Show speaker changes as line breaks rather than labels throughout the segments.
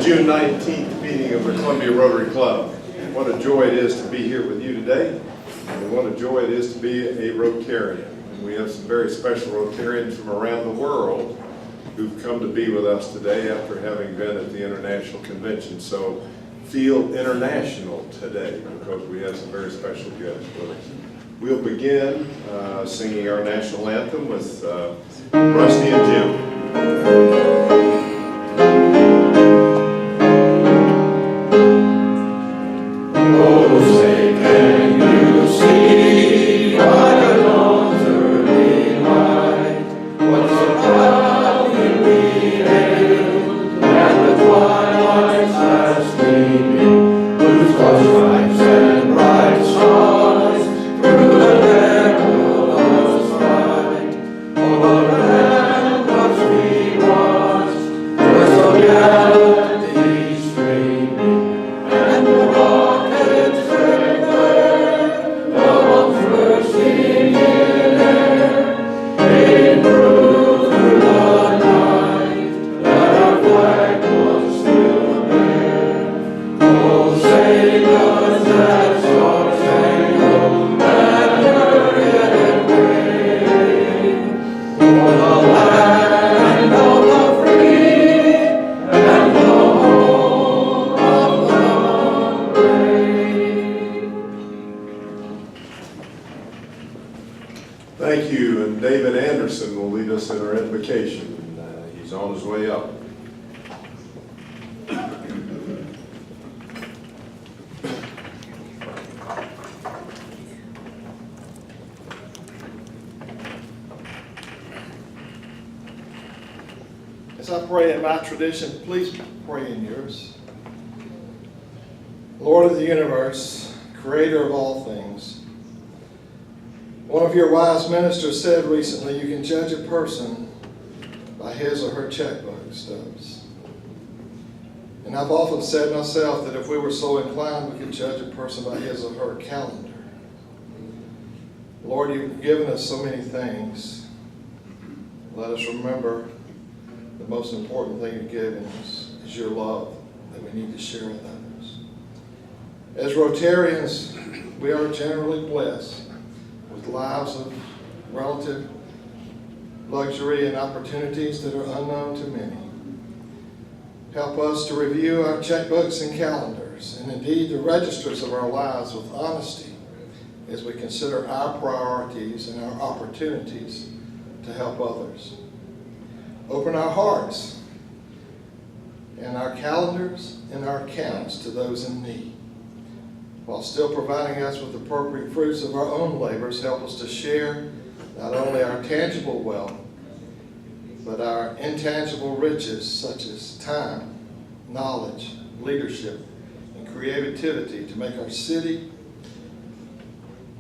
June 19th meeting of the Columbia Rotary Club. What a joy it is to be here with you today, and what a joy it is to be a Rotarian. And we have some very special Rotarians from around the world who've come to be with us today after having been at the International Convention. So feel international today because we have some very special guests with us. We'll begin singing our national anthem with Rusty and Jim. Thank you, and David Anderson will lead us in our invocation. He's on his way up.
As I pray in my tradition, please pray in yours. Lord of the universe, creator of all things, one of your wise ministers said recently, you can judge a person by his or her checkbook stubs. And I've often said myself that if we were so inclined, we could judge a person by his or her calendar. Lord, you've given us so many things. Let us remember the most important thing you've given us is your love that we need to share with others. As Rotarians, we are generally blessed with lives of relative luxury and opportunities that are unknown to many. Help us to review our checkbooks and calendars, and indeed the registers of our lives with honesty as we consider our priorities and our opportunities to help others. Open our hearts and our calendars and our accounts to those in need. While still providing us with appropriate fruits of our own labors, help us to share not only our tangible wealth, but our intangible riches such as time, knowledge, leadership, and creativity to make our city,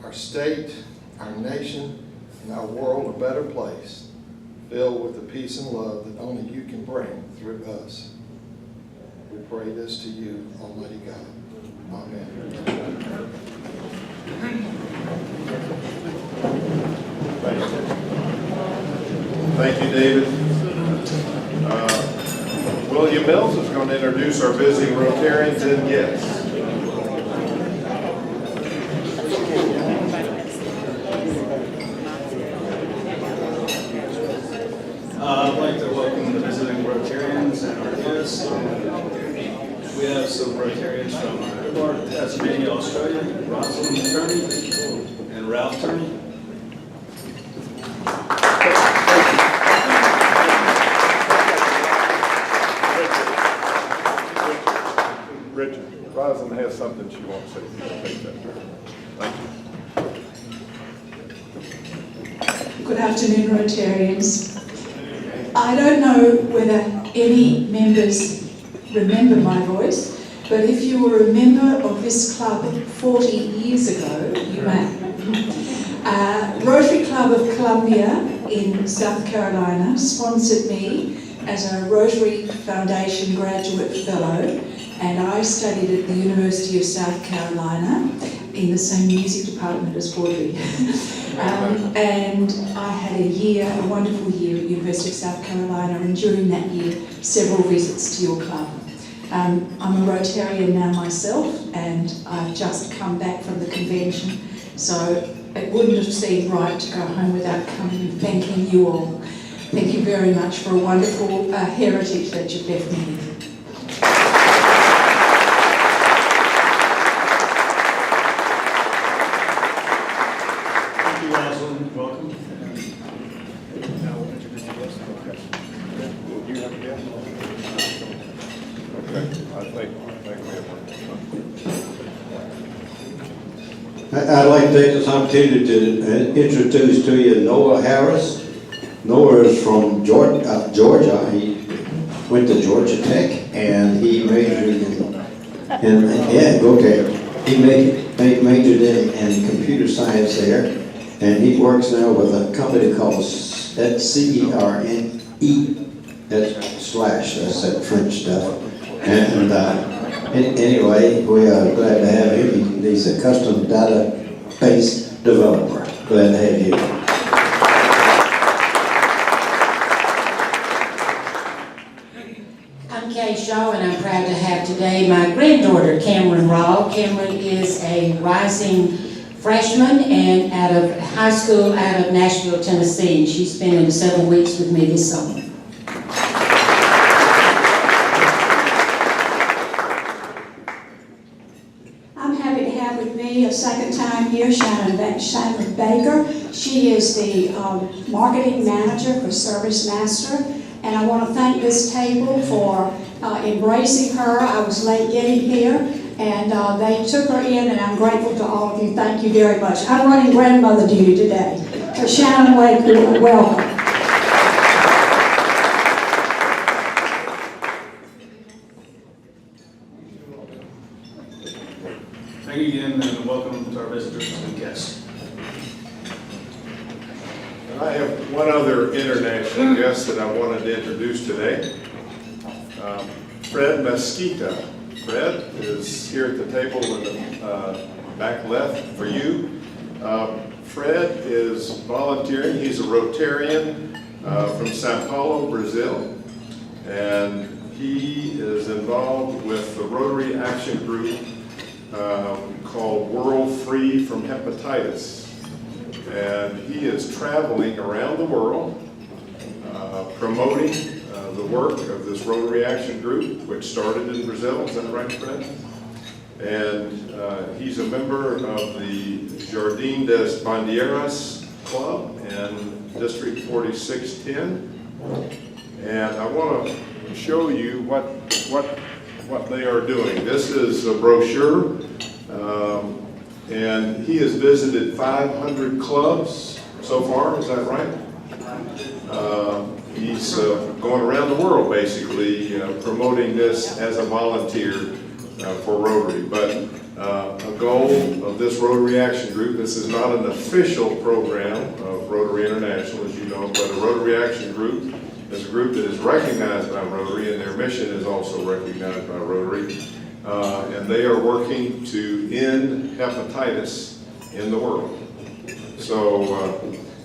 our state, our nation, and our world a better place, filled with the peace and love that only you can bring through us. We pray this to you, Almighty God. Amen.
Thank you, David. William Mills is going to introduce our visiting Rotarians and guests.
I'd like to welcome the visiting Rotarians and our guests. We have some Rotarians from Tasmania, Australia, Rosalind Turney and Ralph Turney.
Richard, Rosalind has something she wants to say. Take that. Thank you.
Good afternoon, Rotarians. I don't know whether any members remember my voice, but if you were a member of this club 40 years ago, you may. Rotary Club of Columbia in South Carolina sponsored me as a Rotary Foundation graduate fellow, and I studied at the University of South Carolina in the same music department as Audrey. And I had a wonderful year at University of South Carolina, and during that year, several visits to your club. I'm a Rotarian now myself, and I've just come back from the convention, so it wouldn't have seemed right to go home without coming and thanking you all. Thank you very much for a wonderful heritage that you've left me with.
Thank you, Rosalind. Welcome. Now we'll introduce the guest.
Do you have a guest? Okay, I think we have one.
I'd like to take this opportunity to introduce to you Noah Harris. Noah is from Georgia. He went to Georgia Tech and he majored He majored in computer science there, and he works now with a company called CERNE. That's that French stuff. And anyway, we are glad to have him. He's a custom database developer. Glad to have you.
I'm Kay Shaw, and I'm proud to have today my granddaughter, Cameron Rawl. Cameron is a rising freshman and out of high school out of Nashville, Tennessee. And she's spending several weeks with me this summer.
I'm happy to have with me a second time here, Shannon Baker. She is the marketing manager for ServiceMaster. And I want to thank this table for embracing her. I was late getting here, and they took her in, and I'm grateful to all of you. Thank you very much. I'm running grandmother duty today. So Shannon Baker, welcome.
Thank you again, and welcome to our visitors and guests.
I have one other international guest that I wanted to introduce today. Fred Mesquita. Fred is here at the table in the back left for you. Fred is volunteering. He's a Rotarian from Sao Paulo, Brazil. And he is involved with the Rotary Action Group called World Free from Hepatitis. And he is traveling around the world promoting the work of this Rotary Action Group, which started in Brazil. Is that right, Fred? And he's a member of the Jardim das Bandeiras Club in District 4610. And I want to show you what they are doing. This is a brochure. And he has visited 500 clubs so far, is that right? He's going around the world basically promoting this as a volunteer for Rotary. But a goal of this Rotary Action Group, this is not an official program of Rotary International, as you know, but a Rotary Action Group is a group that is recognized by Rotary, and their mission is also recognized by Rotary. And they are working to end hepatitis in the world. So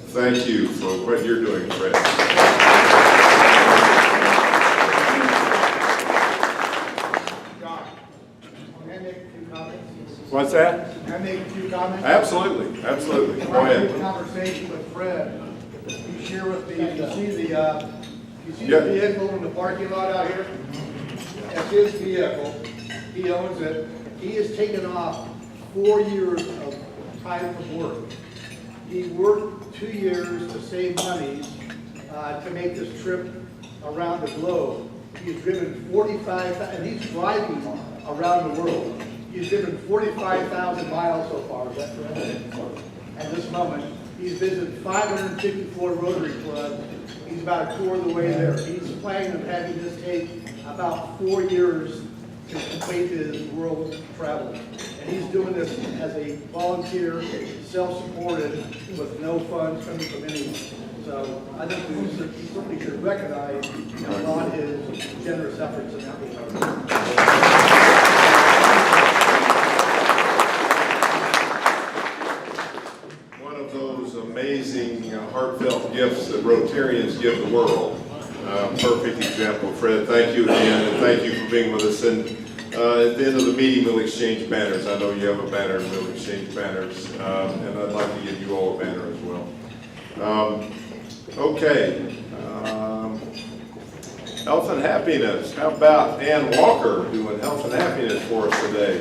thank you for what you're doing, Fred.
John, may I make a few comments?
What's that?
May I make a few comments?
Absolutely, absolutely. Go
I had a
ahead.
conversation with Fred. You share with me, you see the
Yep.
vehicle in the parking lot out here? That's his vehicle. He owns it. He has taken off 4 years of time from work. He worked 2 years to save money to make this trip around the globe. He's driven 45, and he's driving around the world. He's driven 45,000 miles so far, is that correct? At this moment, he's visited 554 Rotary clubs. He's about a quarter of the way there. He's planning on having this take about 4 years to complete his world travel. And he's doing this as a volunteer, self-supported, with no funds coming from anyone. So I think we certainly should recognize a lot of his generous efforts in that regard. One
of those amazing heartfelt gifts that Rotarians give the world. Perfect example, Fred. Thank you again, and thank you for being with us. And at the end of the meeting, we'll exchange banners. I know you have a banner, and we'll exchange banners. And I'd like to give you all a banner as well. Okay. Health and happiness. How about Ann Walker doing health and happiness for us today?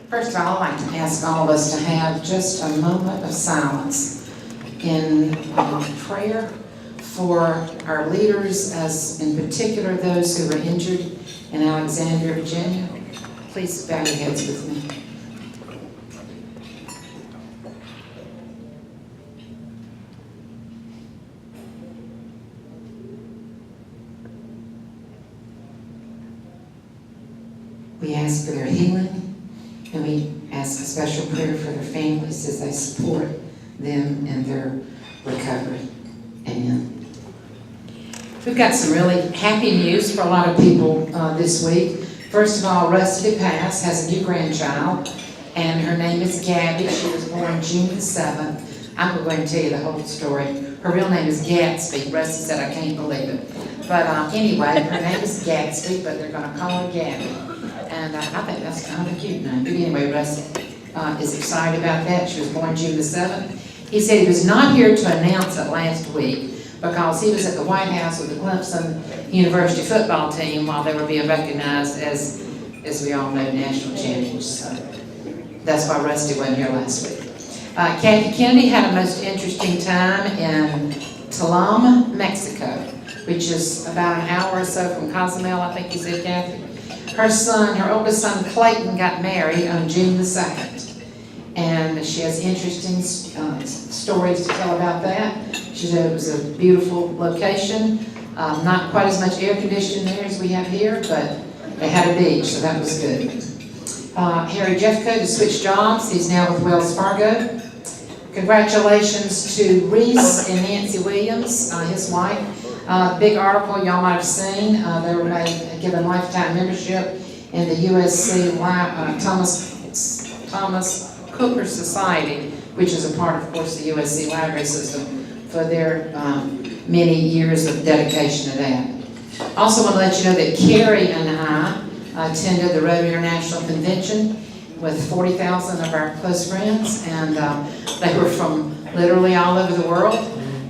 First of all, I'd like to ask all of us to have just a moment of silence in prayer for our leaders, as in particular those who were injured in Alexandria, Virginia. Please bow your heads with me. We ask for their healing, and we ask a special prayer for their families as they support them in their recovery. Amen. We've got some really happy news for a lot of people this week. First of all, Rusty Pass has a new grandchild, and her name is Gabby. She was born June the 7th. I'm going to tell you the whole story. Her real name is Gatsby. Rusty said, I can't believe it. But anyway, her name is Gatsby, but they're going to call her Gabby. And I think that's kind of a cute name. But anyway, Russ is excited about that. She was born June the 7th. He said he was not here to announce it last week because he was at the White House with the Clemson University football team while they were being recognized as we all know, national champions. So that's why Rusty wasn't here last week. Kathy Kennedy had a most interesting time in Tulum, Mexico, which is about an hour or so from Cozumel, I think you said, Kathy. Her oldest son, Clayton, got married on June the 2nd. And she has interesting stories to tell about that. She said it was a beautiful location. Not quite as much air conditioning there as we have here, but they had a beach, so that was good. Harry Jeffco just switched jobs. He's now with Wells Fargo. Congratulations to Reese and Nancy Williams, his wife. Big article y'all might have seen. They were given lifetime membership in the USC Thomas Cooper Society, which is a part, of course, the USC library system, for their many years of dedication to that. Also want to let you know that Carrie and I attended the Rotary International Convention with 40,000 of our close friends, and they were from literally all over the world.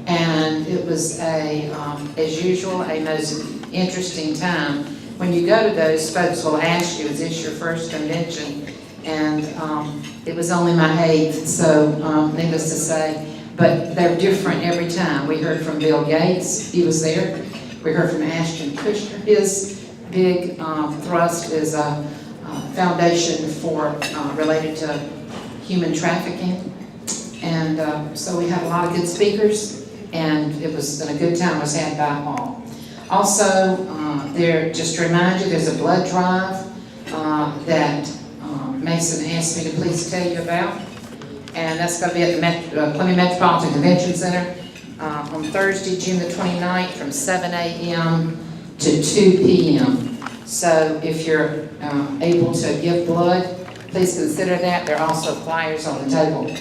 And it was as usual, a most interesting time. When you go to those, folks will ask you, is this your first convention? And it was only my 8th, so needless to say, but they're different every time. We heard from Bill Gates, he was there. We heard from Ashton Kutcher. His big thrust is a foundation related to human trafficking. And so we had a lot of good speakers. And it was a good time was had by all. Also, just to remind you, there's a blood drive that Mason asked me to please tell you about. And that's going to be at the Columbia Metropolitan Convention Center on Thursday, June the 29th from 7 a.m. to 2 p.m. So if you're able to give blood, please consider that. There are also flyers on the table.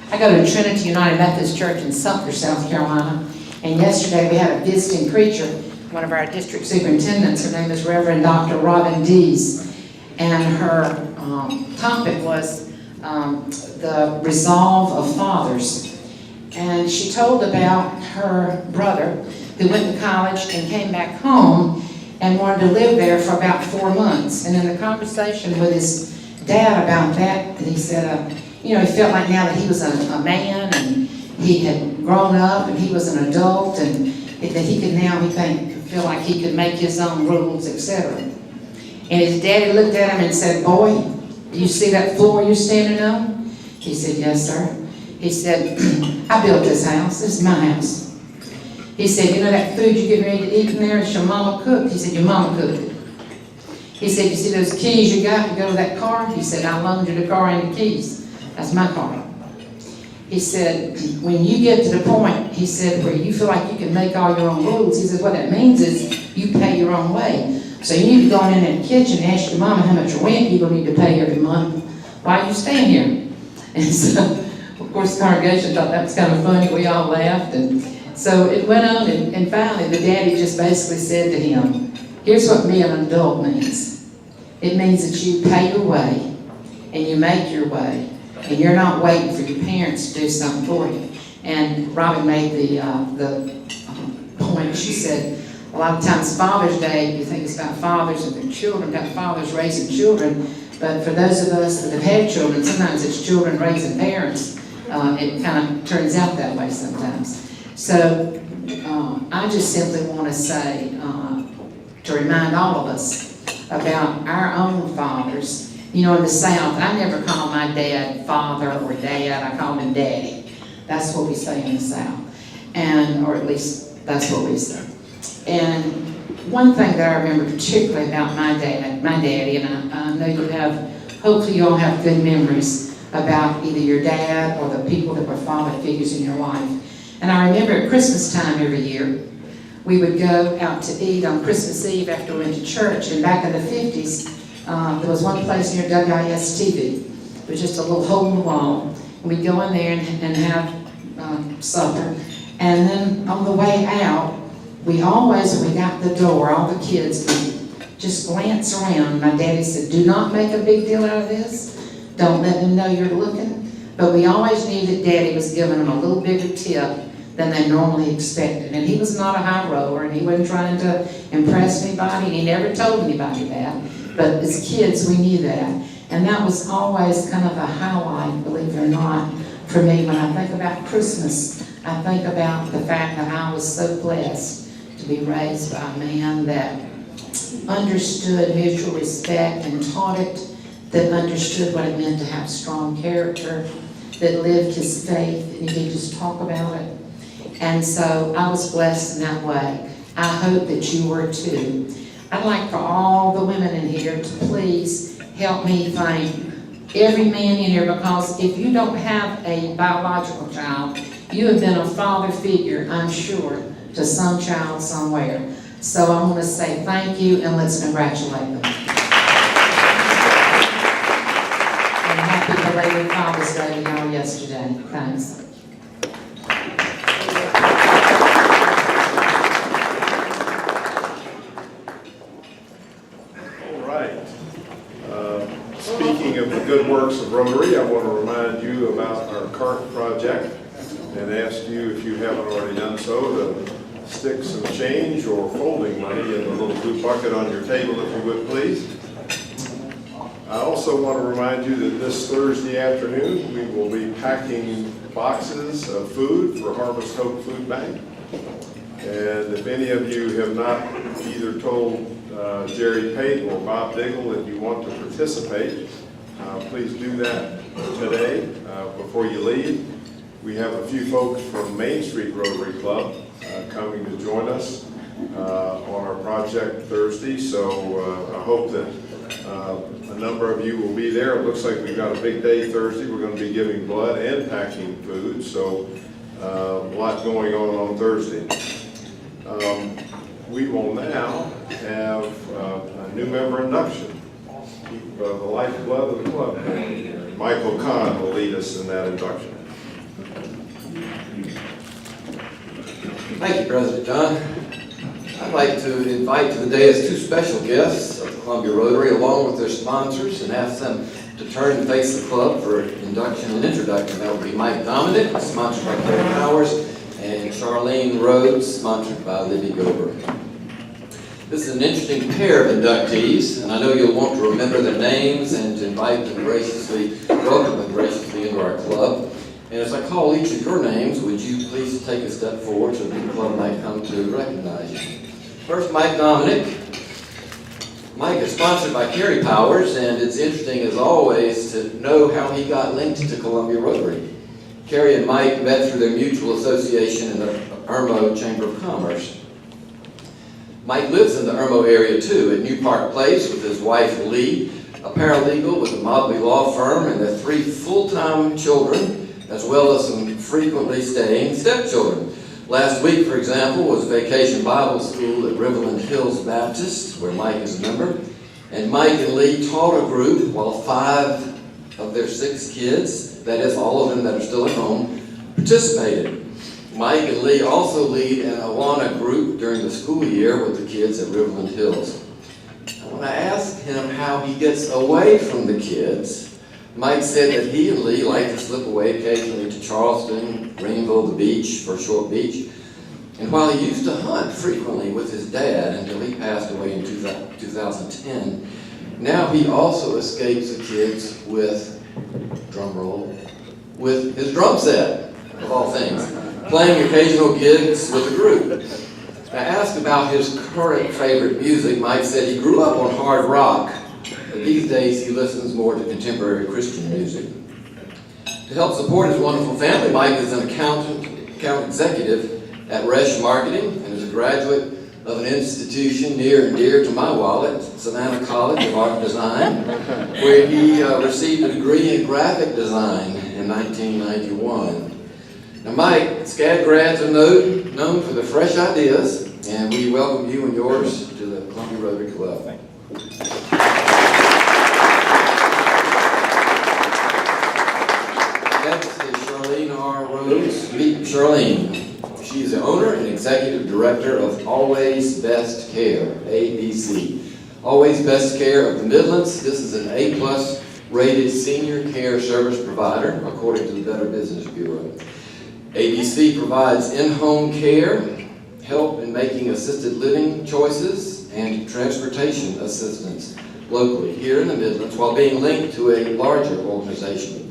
I go to Trinity United Methodist Church in Sumter, South Carolina, and yesterday we had a visiting preacher, one of our district superintendents. Her name is Reverend Dr. Robin Dees, and her topic was the resolve of fathers. And she told about her brother who went to college and came back home and wanted to live there for about 4 months. And in the conversation with his dad about that, he said, he felt like now that he was a man and he had grown up and he was an adult and that he could now, feel like he could make his own rules, etc. And his daddy looked at him and said, boy, do you see that floor you're standing on? He said, yes, sir. He said, I built this house. This is my house. He said, you know that food you get ready to eat in there, it's your mama cooked? He said, your mama cooked it. He said, you see those keys you got to go to that car? He said, I loaned you the car and the keys. That's my car. He said, when you get to the point, he said, where you feel like you can make all your own rules, he said, what that means is you pay your own way. So you need to go in the kitchen and ask your mama how much rent you're going to need to pay every month while you staying here. And so Of course, the congregation thought that was kind of funny. We all laughed. And so it went on, and finally the daddy just basically said to him, here's what being an adult means. It means that you pay your way, and you make your way, and you're not waiting for your parents to do something for you. And Robin made the point, she said, a lot of times Father's Day, you think it's about fathers and their children, about fathers raising children, but for those of us that have had children, sometimes it's children raising parents. It kind of turns out that way sometimes. So I just simply want to say, to remind all of us about our own fathers. You know, in the South, I never called my dad father or dad, I called him daddy. That's what we say in the South, or at least that's what we say. And one thing that I remember particularly about my daddy, and I know you have, hopefully you all have good memories about either your dad or the people that were father figures in your life. And I remember at Christmas time every year, we would go out to eat on Christmas Eve after we went to church. And back in the 50s, there was one place near WIS TV. It was just a little hole in the wall. And we'd go in there and have supper. And then on the way out, we always, when we got the door, all the kids would just glance around. My daddy said, do not make a big deal out of this. Don't let them know you're looking. But we always knew that Daddy was giving them a little bigger tip than they normally expected. And he was not a high roller, and he wasn't trying to impress anybody, and he never told anybody that. But as kids, we knew that. And that was always kind of a highlight, believe it or not, for me. When I think about Christmas, I think about the fact that I was so blessed to be raised by a man that understood mutual respect and taught it, that understood what it meant to have strong character, that lived his faith, and he could just talk about it. And so I was blessed in that way. I hope that you were too. I'd like for all the women in here to please help me thank every man in here, because if you don't have a biological child, you have been a father figure, I'm sure, to some child somewhere. So I want to say thank you, and let's congratulate them. And happy belated Father's Day to y'all yesterday. Thanks.
Speaking of the good works of Rotary, I want to remind you about our cart project and ask you, if you haven't already done so, to stick some change or folding money in the little blue bucket on your table, if you would please. I also want to remind you that this Thursday afternoon we will be packing boxes of food for Harvest Hope Food Bank. And if any of you have not either told Jerry Pate or Bob Diggle that you want to participate, please do that today before you leave. We have a few folks from Main Street Rotary Club coming to join us on our project Thursday, so I hope that a number of you will be there. It looks like we've got a big day Thursday. We're going to be giving blood and packing food, so a lot going on Thursday. We will now have a new member induction. Keep the lifeblood of the club. Michael Kahn will lead us in that induction.
Thank you, President John. I'd like to invite to the dais two special guests of the Columbia Rotary, along with their sponsors, and ask them to turn and face the club for induction and introduction. That will be Mike Dominic, sponsored by Carrie Powers, and Charlene Rhodes, sponsored by Libby Gober. This is an interesting pair of inductees, and I know you'll want to remember their names and to invite them graciously, welcome them graciously into our club. And as I call each of your names, would you please take a step forward so that the club might come to recognize you. First, Mike Dominic. Mike is sponsored by Carrie Powers, and it's interesting, as always, to know how he got linked to Columbia Rotary. Carrie and Mike met through their mutual association in the Irmo Chamber of Commerce. Mike lives in the Irmo area, too, at New Park Place with his wife, Lee, a paralegal with the Mobley Law Firm, and their 3 full-time children, as well as some frequently staying stepchildren. Last week, for example, was Vacation Bible School at Riverland Hills Baptist, where Mike is a member. And Mike and Lee taught a group while 5 of their 6 kids that is, all of them that are still at home, participated. Mike and Lee also lead an Awana group during the school year with the kids at Riverland Hills. When I asked him how he gets away from the kids, Mike said that he and Lee like to slip away occasionally to Charleston, Greenville, the beach, for a short beach. And while he used to hunt frequently with his dad until he passed away in 2010, now he also escapes the kids with, drum roll, with his drum set, of all things, playing occasional gigs with the group. I asked about his current favorite music. Mike said he grew up on hard rock, but these days he listens more to contemporary Christian music. To help support his wonderful family, Mike is an account executive at Resch Marketing and is a graduate of an institution near and dear to my wallet, Savannah College of Art and Design, where he received a degree in graphic design in 1991. Now, Mike, SCAD grads are known for their fresh ideas, and we welcome you and yours to the Columbia Rotary Club. Next is Charlene R. Rhodes. Meet Charlene. She is the owner and executive director of Always Best Care, ABC. Always Best Care of the Midlands. This is an A+ rated senior care service provider, according to the Better Business Bureau. ABC provides in-home care, help in making assisted living choices, and transportation assistance locally here in the Midlands while being linked to a larger organization.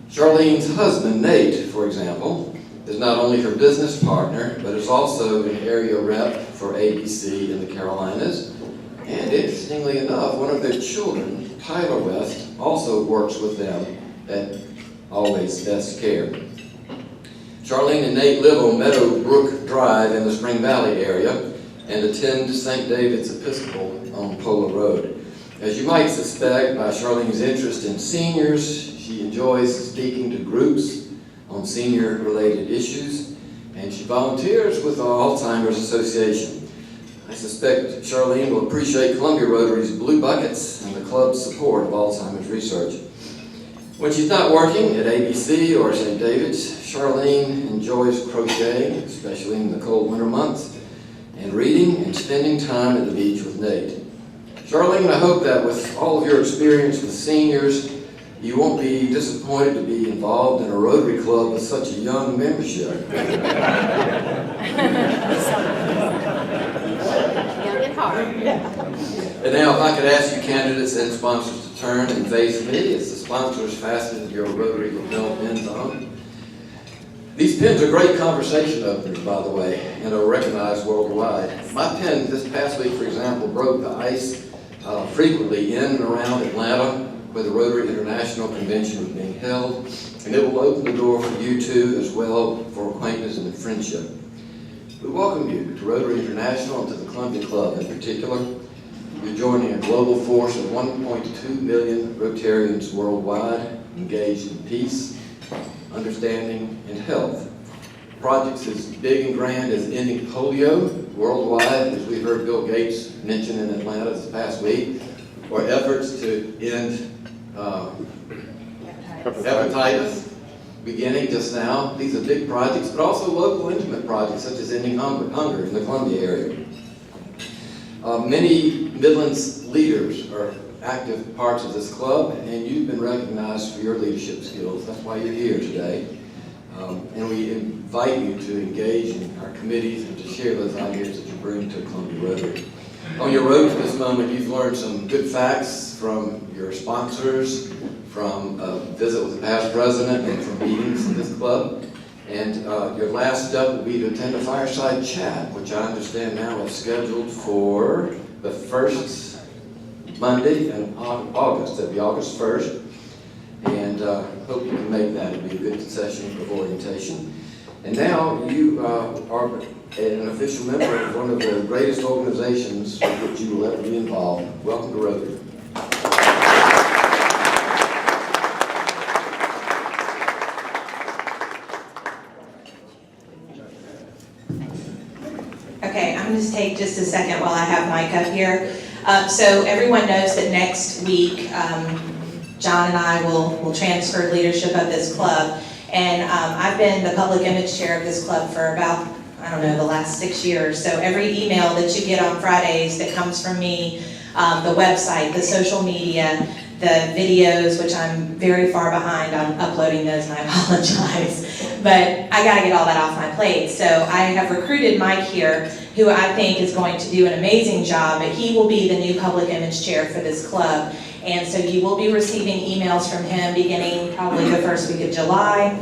Charlene's husband, Nate, for example, is not only her business partner, but is also an area rep for ABC in the Carolinas. And interestingly enough, one of their children, Tyler West, also works with them at Always Best Care. Charlene and Nate live on Meadowbrook Drive in the Spring Valley area and attend St. David's Episcopal on Polo Road. As you might suspect by Charlene's interest in seniors, she enjoys speaking to groups on senior-related issues, and she volunteers with the Alzheimer's Association. I suspect Charlene will appreciate Columbia Rotary's Blue Buckets and the club's support of Alzheimer's research. When she's not working at ABC or St. David's, Charlene enjoys crocheting, especially in the cold winter months, and reading and spending time at the beach with Nate. Charlene, I hope that with all of your experience with seniors, you won't be disappointed to be involved in a Rotary Club with such a young membership. And now, if I could ask you candidates and sponsors to turn and face me as the sponsors fasten your Rotary lapel pins on. These pins are great conversation openers, by the way, and are recognized worldwide. My pin this past week, for example, broke the ice frequently in and around Atlanta, where the Rotary International Convention was being held, and it will open the door for you too as well for acquaintance and friendship. We welcome you to Rotary International and to the Columbia Club in particular. You're joining a global force of 1.2 million Rotarians worldwide engaged in peace, understanding, and health. Projects as big and grand as ending polio worldwide, as we heard Bill Gates mention in Atlanta this past week, or efforts to end hepatitis, beginning just now. These are big projects, but also local intimate projects such as ending hunger in the Columbia area. Many Midlands leaders are active parts of this club, and you've been recognized for your leadership skills. That's why you're here today. And we invite you to engage in our committees and to share those ideas that you bring to Columbia Rotary. On your road to this moment, you've learned some good facts from your sponsors, from a visit with the past president, and from meetings in this club. And your last step will be to attend a fireside chat, which I understand now is scheduled for the first Monday in August. That'll be August 1st. And hope you can make that. It'll be a good session of orientation. And now you are an official member of one of the greatest organizations with which you will ever be involved. Welcome to Rotary.
Okay, I'm going to take just a second while I have Mike up here. So everyone knows that next week John and I will transfer leadership of this club. And I've been the public image chair of this club for about, I don't know, the last 6 years. So every email that you get on Fridays that comes from me, the website, the social media, the videos, which I'm very far behind on uploading those, and I apologize. But I gotta get all that off my plate. So I have recruited Mike here, who I think is going to do an amazing job, but he will be the new public image chair for this club. And so you will be receiving emails from him beginning probably the first week of July.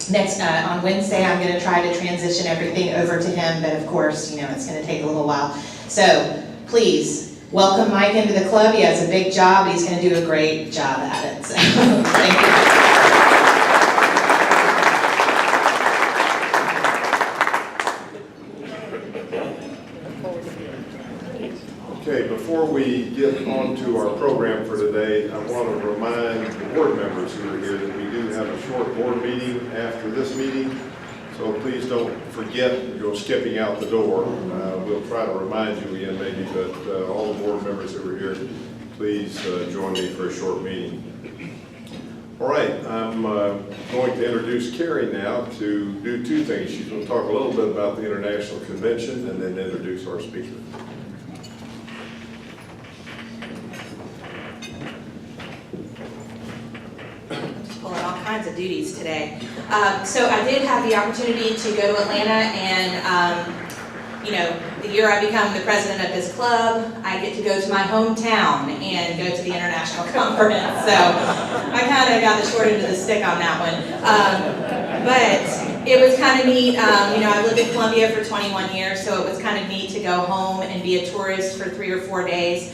Next, on Wednesday, I'm gonna try to transition everything over to him, but of course, it's gonna take a little while. So please, welcome Mike into the club. He has a big job. He's going to do a great job at it. So, thank
you. Okay, before we get on to our program for today, I want to remind the board members who are here that we do have a short board meeting after this meeting. So please don't forget you're skipping out the door. We'll try to remind you again maybe, but all the board members who are here, please join me for a short meeting. All right, I'm going to introduce Carrie now to do two things. She's going to talk a little bit about the International Convention and then introduce our speaker.
pulling all kinds of duties today. So I did have the opportunity to go to Atlanta, and the year I become the president of this club, I get to go to my hometown and go to the international conference. So I kind of got the short end of the stick on that one. But it was kind of neat. I lived in Columbia for 21 years, so it was kind of neat to go home and be a tourist for 3 or 4 days.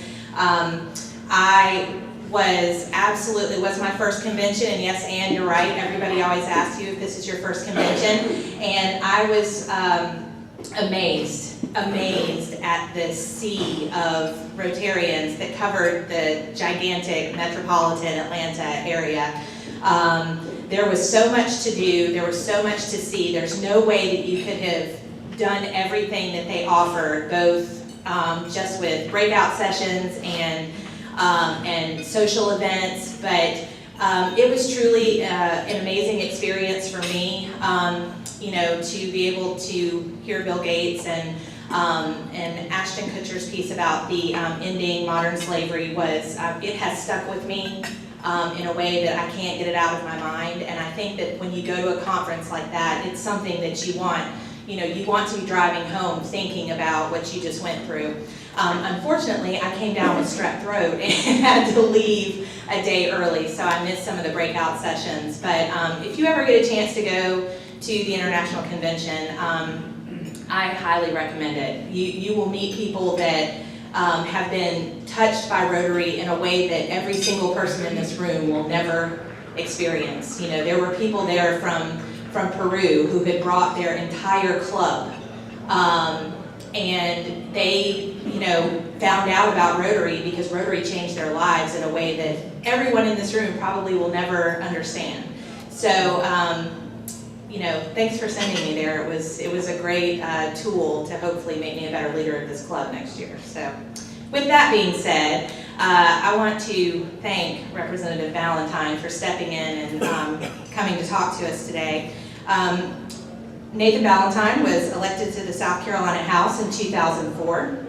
Was my first convention, and yes, Ann, you're right, everybody always asks you if this is your first convention, and I was amazed at the sea of Rotarians that covered the gigantic metropolitan Atlanta area. There was so much to do, there was so much to see, there's no way that you could have done everything that they offered, both just with breakout sessions and social events, but it was truly an amazing experience for me, to be able to hear Bill Gates and Ashton Kutcher's piece about the ending modern slavery it has stuck with me in a way that I can't get it out of my mind, and I think that when you go to a conference like that, it's something that you want to be driving home thinking about what you just went through. Unfortunately, I came down with strep throat and had to leave a day early, so I missed some of the breakout sessions. But if you ever get a chance to go to the International Convention, I highly recommend it. You will meet people that have been touched by Rotary in a way that every single person in this room will never experience. There were people there from Peru who had brought their entire club. And they, found out about Rotary because Rotary changed their lives in a way that everyone in this room probably will never understand. So, thanks for sending me there. It was a great tool to hopefully make me a better leader of this club next year. So, with that being said, I want to thank Representative Ballentine for stepping in and coming to talk to us today. Nathan Ballentine was elected to the South Carolina House in 2004,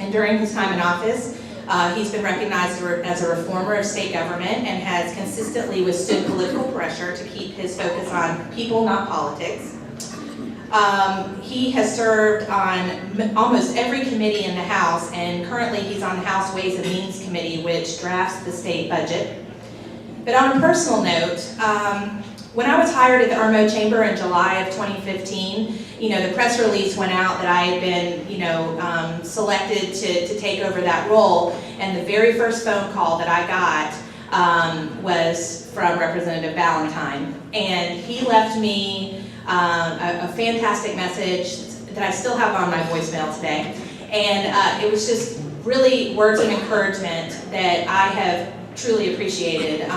and during his time in office, he's been recognized as a reformer of state government and has consistently withstood political pressure to keep his focus on people, not politics. He has served on almost every committee in the House, and currently he's on the House Ways and Means Committee, which drafts the state budget. But on a personal note, when I was hired at the Irmo Chamber in July of 2015, the press release went out that I had been, selected to take over that role, and the very first phone call that I got was from Representative Ballentine, and he left me a fantastic message that I still have on my voicemail today, and it was just really words of encouragement that I have truly appreciated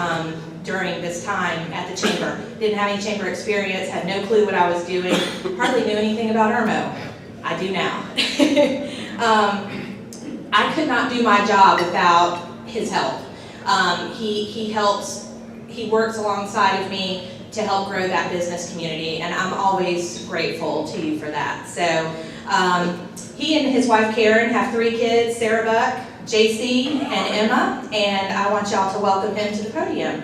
during this time at the Chamber. Didn't have any Chamber experience, had no clue what I was doing, hardly knew anything about Irmo. I do now. I could not do my job without his help. He works alongside of me to help grow that business community, and I'm always grateful to you for that. So he and his wife Karen have 3 kids, Sarah Buck, JC, and Emma, and I want y'all to welcome him to the podium.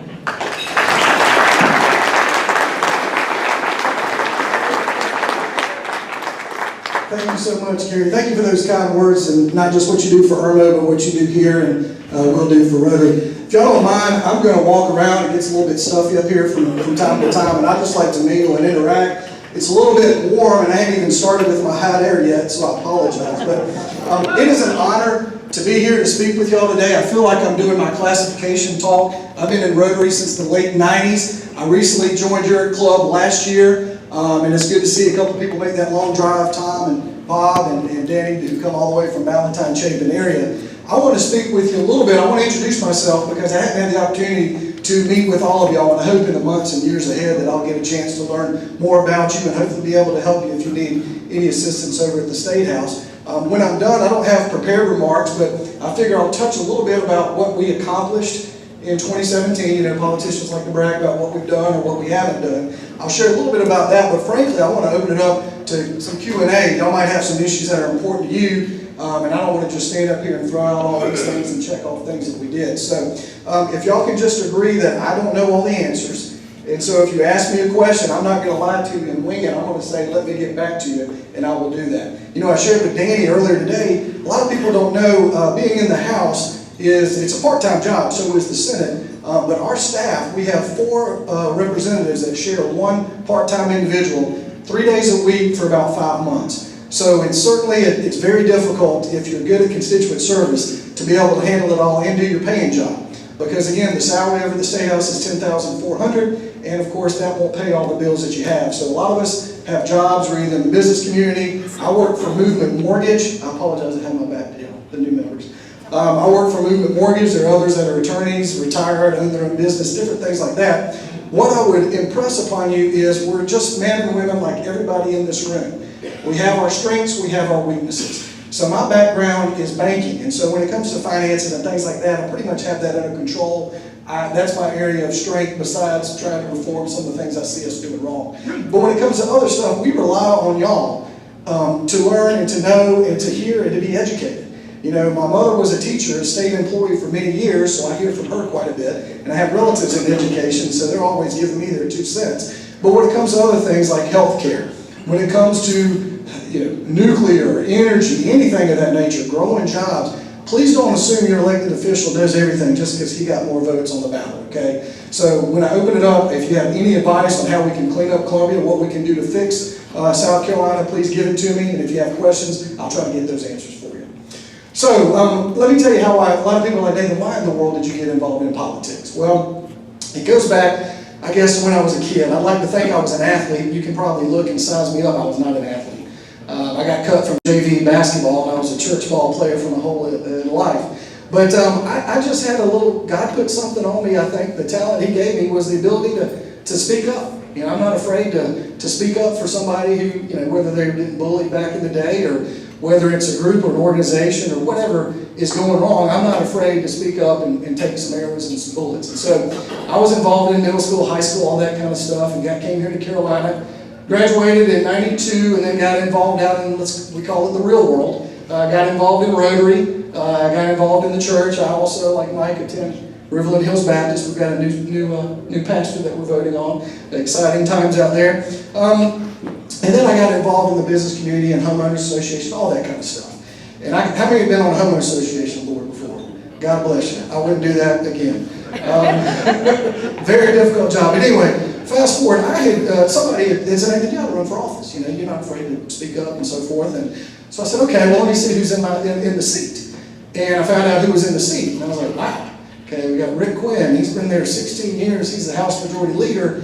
Thank you so much, Gary. Thank you for those kind words, and not just what you do for Irmo, but what you do here and will do for Rotary. If y'all don't mind, I'm going to walk around. It gets a little bit stuffy up here from time to time, and I just like to mingle and interact. It's a little bit warm, and I haven't even started with my hot air yet, so I apologize. But it is an honor to be here to speak with y'all today. I feel like I'm doing my classification talk. I've been in Rotary since the late 90s. I recently joined your club last year, and it's good to see a couple people make that long drive, Tom and Bob and Danny, who come all the way from Ballentine, Chapin area. I want to speak with you a little bit. I want to introduce myself because I haven't had the opportunity to meet with all of y'all, and I hope in the months and years ahead that I'll get a chance to learn more about you and hopefully be able to help you if you need any assistance over at the State House. When I'm done, I don't have prepared remarks, but I figure I'll touch a little bit about what we accomplished in 2017. You know, politicians like to brag about what we've done or what we haven't done. I'll share a little bit about that, but frankly, I want to open it up to some Q&A. Y'all might have some issues that are important to you, and I don't want to just stand up here and throw out all these things and check off things that we did. So if y'all can just agree that I don't know all the answers, and so if you ask me a question, I'm not going to lie to you and wing it. I'm going to say, let me get back to you, and I will do that. You know, I shared with Danny earlier today, a lot of people don't know being in the House it's a part-time job, so is the Senate. But our staff, we have 4 representatives that share one part-time individual 3 days a week for about 5 months. So it's very difficult if you're good at constituent service to be able to handle it all and do your paying job. Because again, the salary over the State House is $10,400, and of course that won't pay all the bills that you have. So a lot of us have jobs, we're either in the business community. I work for Movement Mortgage. I apologize, I have my back down, the new members. I work for Movement Mortgage. There are others that are attorneys, retired, own their own business, different things like that. What I would impress upon you is we're just men and women like everybody in this room. We have our strengths, we have our weaknesses. So my background is banking, and so when it comes to finances and things like that, I pretty much have that under control. That's my area of strength, besides trying to reform some of the things I see us doing wrong. But when it comes to other stuff, we rely on y'all to learn and to know and to hear and to be educated. You know, my mother was a teacher, a state employee for many years, so I hear from her quite a bit. And I have relatives in education, so they're always giving me their 2 cents. But when it comes to other things like healthcare, when it comes to nuclear, energy, anything of that nature, growing jobs, please don't assume your elected official knows everything just because he got more votes on the ballot, okay? So when I open it up, if you have any advice on how we can clean up Columbia, what we can do to fix South Carolina, please give it to me. And if you have questions, I'll try to get those answers for you. So let me tell you how a lot of people are like, Nathan, why in the world did you get involved in politics? Well, it goes back, I guess, to when I was a kid. I'd like to think I was an athlete. You can probably look and size me up. I was not an athlete. I got cut from JV basketball, and I was a church ball player for my whole life. But I just had a little, God put something on me, I think. The talent He gave me was the ability to speak up. You know, I'm not afraid to speak up for somebody who, you know, whether they're getting bullied back in the day or whether it's a group or an organization or whatever is going wrong. I'm not afraid to speak up and take some arrows and some bullets. And so I was involved in middle school, high school, all that kind of stuff, and came here to Carolina. Graduated in '92 and then got involved out in, we call it the real world. Got involved in Rotary, got involved in the church. I also, like Mike, attend Riverland Hills Baptist. We've got a new pastor that we're voting on. Exciting times out there. And then I got involved in the business community and homeowners association, all that kind of stuff. And how many have been on a homeowners association board before? God bless you. I wouldn't do that again. Very difficult job. But anyway, fast forward, I had somebody had said, hey, did you have to run for office? You know, you're not afraid to speak up and so forth. And so I said, okay, well, let me see who's in the seat. And I found out who was in the seat. And I was like, wow. Okay, we got Rick Quinn. He's been there 16 years. He's the House Majority Leader.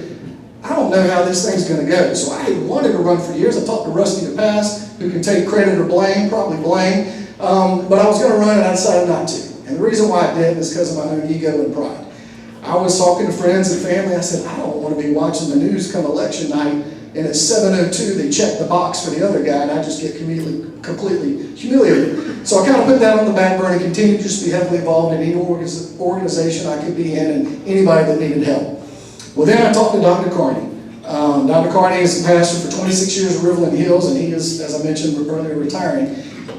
I don't know how this thing's going to go. So I had wanted to run for years. I talked to Rusty in the past, who can take credit or blame, probably blame. But I was going to run and I decided not to. And the reason why I didn't is because of my own ego and pride. I was talking to friends and family. I said, I don't want to be watching the news come election night and at 7:02 they check the box for the other guy, and I just get completely humiliated. So I kind of put that on the back burner, continued to just be heavily involved in any organization I could be in and anybody that needed help. Well, then I talked to Dr. Carney. Dr. Carney is the pastor for 26 years at Riverland Hills, and he is, as I mentioned earlier, retiring.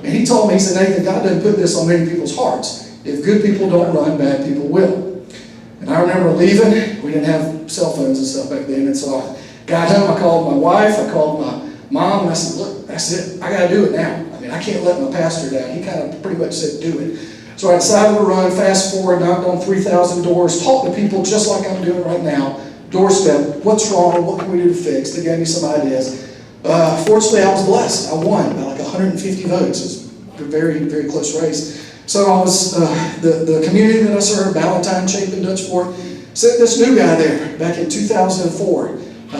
And he told me, he said, Nathan, God doesn't put this on many people's hearts. If good people don't run, bad people will. And I remember leaving. We didn't have cell phones and stuff back then, and so I got home, I called my wife, I called my mom, and I said, look, that's it, I gotta do it now. I mean, I can't let my pastor down. He kind of pretty much said, do it. So I decided to run, fast forward, knocked on 3,000 doors, talked to people just like I'm doing right now, doorstep, what's wrong, what can we do to fix? They gave me some ideas. Fortunately, I was blessed. I won by like 150 votes. It was a very, very close race. So I was, the community that I served, Ballentine, Chapin, Dutch Fork, sent this new guy there back in 2004.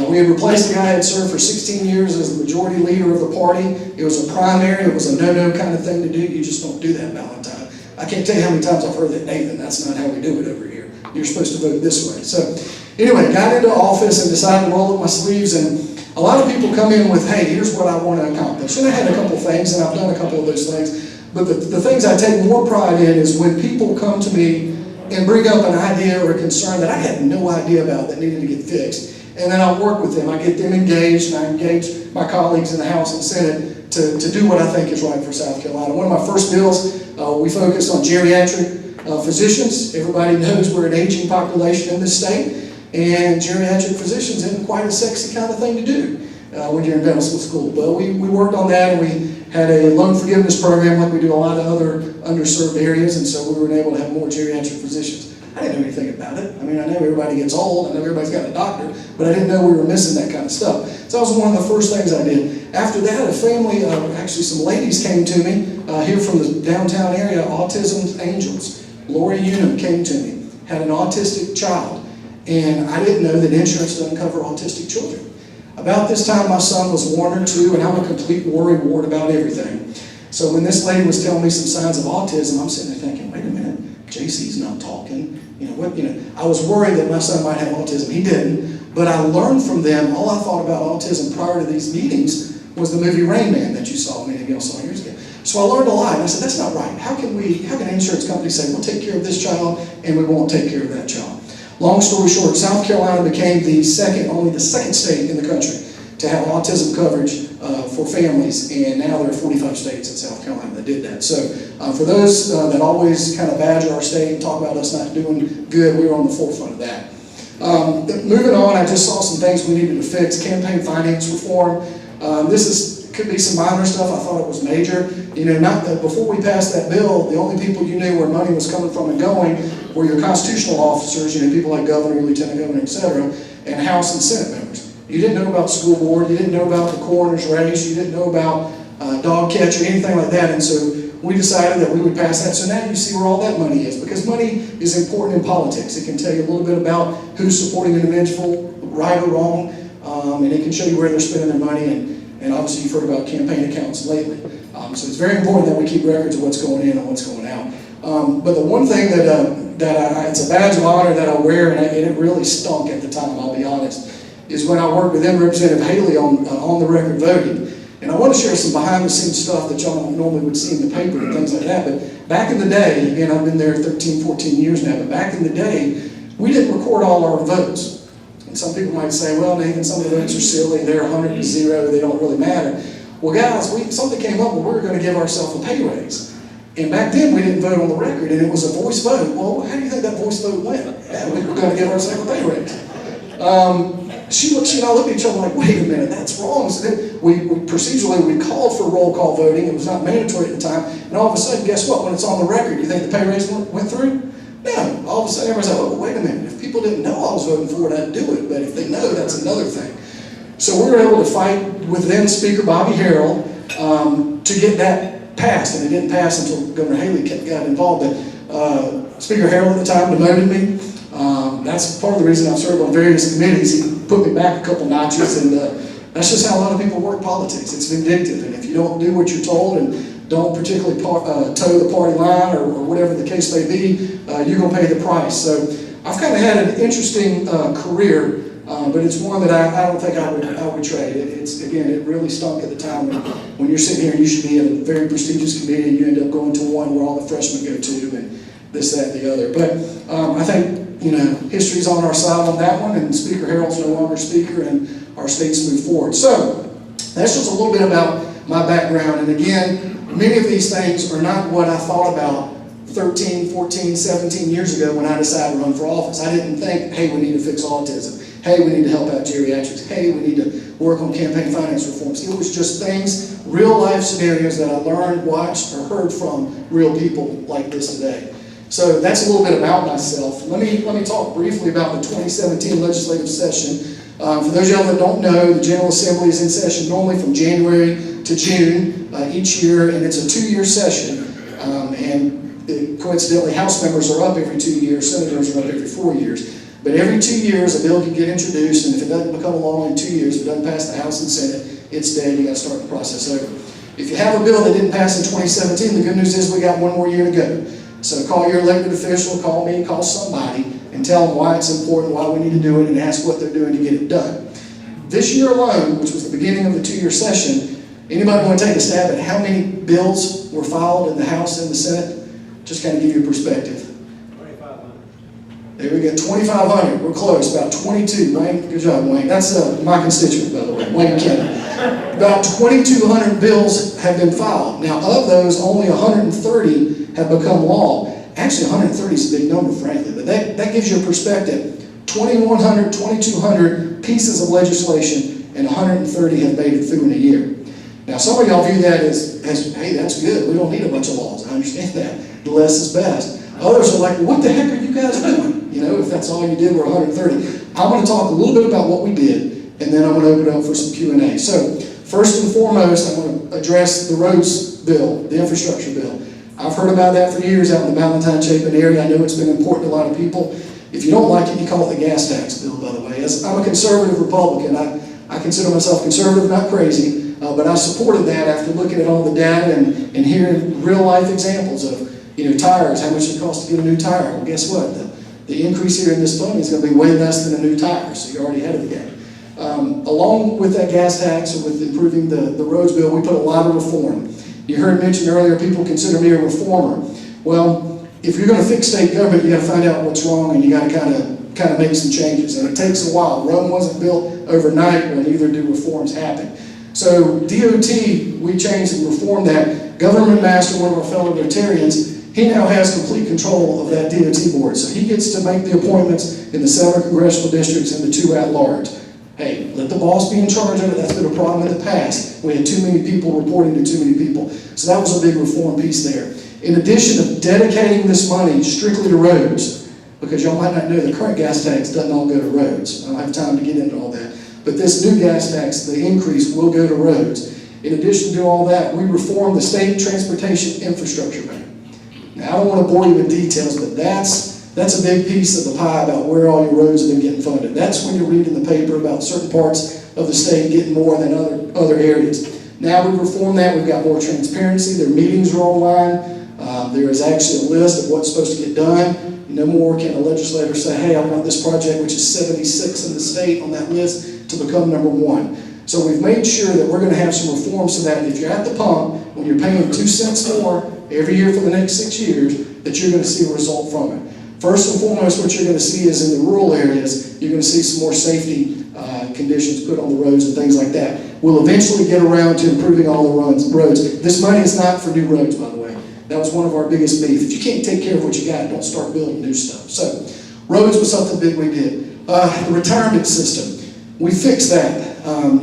We had replaced the guy I had served for 16 years as the majority leader of the party. It was a primary, it was a no-no kind of thing to do. You just don't do that, Ballentine. I can't tell you how many times I've heard that, Nathan, that's not how we do it over here. You're supposed to vote this way. So anyway, got into office and decided to roll up my sleeves, and a lot of people come in with, hey, here's what I want to accomplish. And I had a couple things, and I've done a couple of those things. But the things I take more pride in is when people come to me and bring up an idea or a concern that I had no idea about that needed to get fixed. And then I'll work with them. I get them engaged, and I engage my colleagues in the House and Senate to do what I think is right for South Carolina. One of my first bills, we focused on geriatric physicians. Everybody knows we're an aging population in this state, and geriatric physicians isn't quite a sexy kind of thing to do when you're in medical school. But we worked on that, and we had a loan forgiveness program like we do a lot of other underserved areas, and so we were able to have more geriatric physicians. I didn't know anything about it. I mean, I know everybody gets old, I know everybody's got a doctor, but I didn't know we were missing that kind of stuff. So that was one of the first things I did. After that, a family, actually some ladies came to me here from the downtown area, Autism Angels. Lori Unum came to me, had an autistic child, and I didn't know that insurance doesn't cover autistic children. About this time, my son was 1 or 2, and I'm a complete worrywart about everything. So when this lady was telling me some signs of autism, I'm sitting there thinking, wait a minute, JC's not talking. I was worried that my son might have autism. He didn't, but I learned from them. All I thought about autism prior to these meetings was the movie Rain Man that you saw, many of y'all saw years ago. So I learned a lot, and I said, that's not right. How can an insurance company say, we'll take care of this child, and we won't take care of that child? Long story short, South Carolina became only the second state in the country to have autism coverage for families, and now there are 45 states in South Carolina that did that. So for those that always kind of badger our state and talk about us not doing good, we were on the forefront of that. Moving on, I just saw some things we needed to fix. Campaign finance reform. Could be some minor stuff. I thought it was major. Before we passed that bill, the only people you knew where money was coming from and going were your constitutional officers, people like governor, lieutenant governor, etc., and House and Senate members. You didn't know about school board, you didn't know about the coroner's race, you didn't know about dog catch or anything like that, and so we decided that we would pass that. So now you see where all that money is, because money is important in politics. It can tell you a little bit about who's supporting an individual, right or wrong, and it can show you where they're spending their money, and obviously you've heard about campaign accounts lately. So it's very important that we keep records of what's going in and what's going out. But the one thing it's a badge of honor that I wear, and it really stunk at the time, I'll be honest, is when I worked with then Representative Haley on the record voting. And I want to share some behind-the-scenes stuff that y'all normally would see in the paper and things like that. But back in the day, again, I've been there 13, 14 years now, but back in the day, we didn't record all our votes. And some people might say, well, Nathan, some of the votes are silly, they're 100 to 0, they don't really matter. Well, guys, something came up where we were going to give ourselves a pay raise. And back then, we didn't vote on the record, and it was a voice vote. Well, how do you think that voice vote went? We were going to give ourselves a pay raise. She and I looked at each other like, wait a minute, that's wrong. So then procedurally, we called for roll call voting. It was not mandatory at the time. And all of a sudden, guess what? When it's on the record, you think the pay raise went through? No. All of a sudden, everybody's like, oh, wait a minute. If people didn't know I was voting for it, I'd do it. But if they know, that's another thing. So we were able to fight with then Speaker Bobby Harrell to get that passed. And it didn't pass until Governor Haley got involved. But Speaker Harrell at the time demoted me. That's part of the reason I've served on various committees. He put me back a couple notches, and that's just how a lot of people work politics. It's vindictive, and if you don't do what you're told and don't particularly toe the party line or whatever the case may be, you're going to pay the price. So I've kind of had an interesting career But it's one that I don't think I would trade. It's, again, it really stunk at the time when you're sitting here and you should be at a very prestigious committee and you end up going to one where all the freshmen go to and this, that, and the other. But I think, history's on our side on that one, and Speaker Harrell's no longer speaker, and our state's moved forward. So that's just a little bit about my background. And again, many of these things are not what I thought about 13, 14, 17 years ago when I decided to run for office. I didn't think, hey, we need to fix autism. Hey, we need to help out geriatrics. Hey, we need to work on campaign finance reforms. It was just things, real life scenarios that I learned, watched, or heard from real people like this today. So that's a little bit about myself. Let me talk briefly about the 2017 legislative session. For those of y'all that don't know, the General Assembly is in session normally from January to June each year, and it's a 2-year session. Coincidentally, House members are up every 2 years, senators are up every 4 years. But every 2 years, a bill can get introduced, and if it doesn't become a law in 2 years, if it doesn't pass the House and Senate, it's dead. You got to start the process over. If you have a bill that didn't pass in 2017, the good news is we got 1 more year to go. So call your elected official, call me, call somebody, and tell them why it's important, why we need to do it, and ask what they're doing to get it done. This year alone, which was the beginning of the 2-year session, anybody want to take a stab at how many bills were filed in the House and the Senate? Just kind of give you a perspective.
2,500.
There we go, 2,500. We're close, about 22. Wayne, good job, Wayne. That's my constituent, by the way, Wayne Kenny. About 2,200 bills have been filed. Now, of those, only 130 have become law. Actually, 130 is a big number, frankly, but that gives you a perspective. 2,100, 2,200 pieces of legislation, and 130 have made it through in a year. Now, some of y'all view that as, hey, that's good. We don't need a bunch of laws. I understand that. The less is best. Others are like, well, what the heck are you guys doing? If that's all you did were 130. I'm going to talk a little bit about what we did, and then I'm going to open it up for some Q&A. So, first and foremost, I'm going to address the roads bill, the infrastructure bill. I've heard about that for years out in the Ballentine Chapin area. I know it's been important to a lot of people. If you don't like it, you call it the gas tax bill, by the way. As I'm a conservative Republican. I consider myself conservative, not crazy, but I supported that after looking at all the data and hearing real-life examples of, tires, how much it costs to get a new tire. Well, guess what? The increase here in this funding is going to be way less than a new tire, so you're already ahead of the game. Along with that gas tax and with improving the roads bill, we put a lot of reform. You heard mentioned earlier, people consider me a reformer. Well, if you're going to fix state government, you got to find out what's wrong, and you got to kind of make some changes. And it takes a while. Rome wasn't built overnight, and neither do reforms happen. So DOT, we changed and reformed that. Government Master, one of our fellow Rotarians, he now has complete control of that DOT board. So he gets to make the appointments in the 7 congressional districts and the 2 at-large. Hey, let the boss be in charge of it. That's been a problem in the past. We had too many people reporting to too many people. So that was a big reform piece there. In addition to dedicating this money strictly to roads, because y'all might not know the current gas tax doesn't all go to roads. I don't have time to get into all that. But this new gas tax, the increase, will go to roads. In addition to all that, we reformed the State Transportation Infrastructure Bank. Now, I don't want to bore you with details, but that's a big piece of the pie about where all your roads have been getting funded. That's when you read in the paper about certain parts of the state getting more than other areas. Now we've reformed that. We've got more transparency. Their meetings are online. There is actually a list of what's supposed to get done. No more can a legislator say, hey, I want this project, which is 76 in the state on that list, to become number 1. So we've made sure that we're going to have some reforms so that if you're at the pump, when you're paying 2 cents more every year for the next 6 years, that you're going to see a result from it. First and foremost, what you're going to see is in the rural areas, you're going to see some more safety conditions put on the roads and things like that. We'll eventually get around to improving all the roads. This money is not for new roads, by the way. That was one of our biggest beef. If you can't take care of what you got, don't start building new stuff. So, roads was something big we did. The retirement system, we fixed that.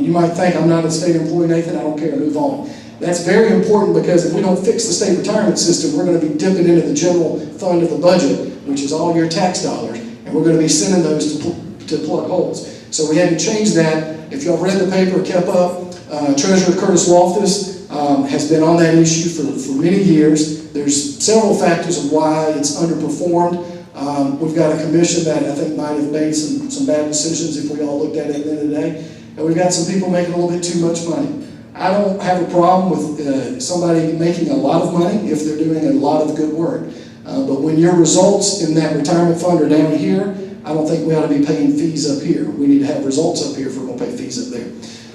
You might think I'm not a state employee, Nathan, I don't care, move on. That's very important because if we don't fix the state retirement system, we're going to be dipping into the general fund of the budget, which is all your tax dollars, and we're going to be sending those to plug holes. So we had to change that. If y'all read the paper, kept up, Treasurer Curtis Loftus has been on that issue for many years. There's several factors of why it's underperformed. We've got a commission that I think might have made some bad decisions if we all looked at it at the end of the day. And we've got some people making a little bit too much money. I don't have a problem with somebody making a lot of money if they're doing a lot of good work. But when your results in that retirement fund are down here, I don't think we ought to be paying fees up here. We need to have results up here if we're going to pay fees up there.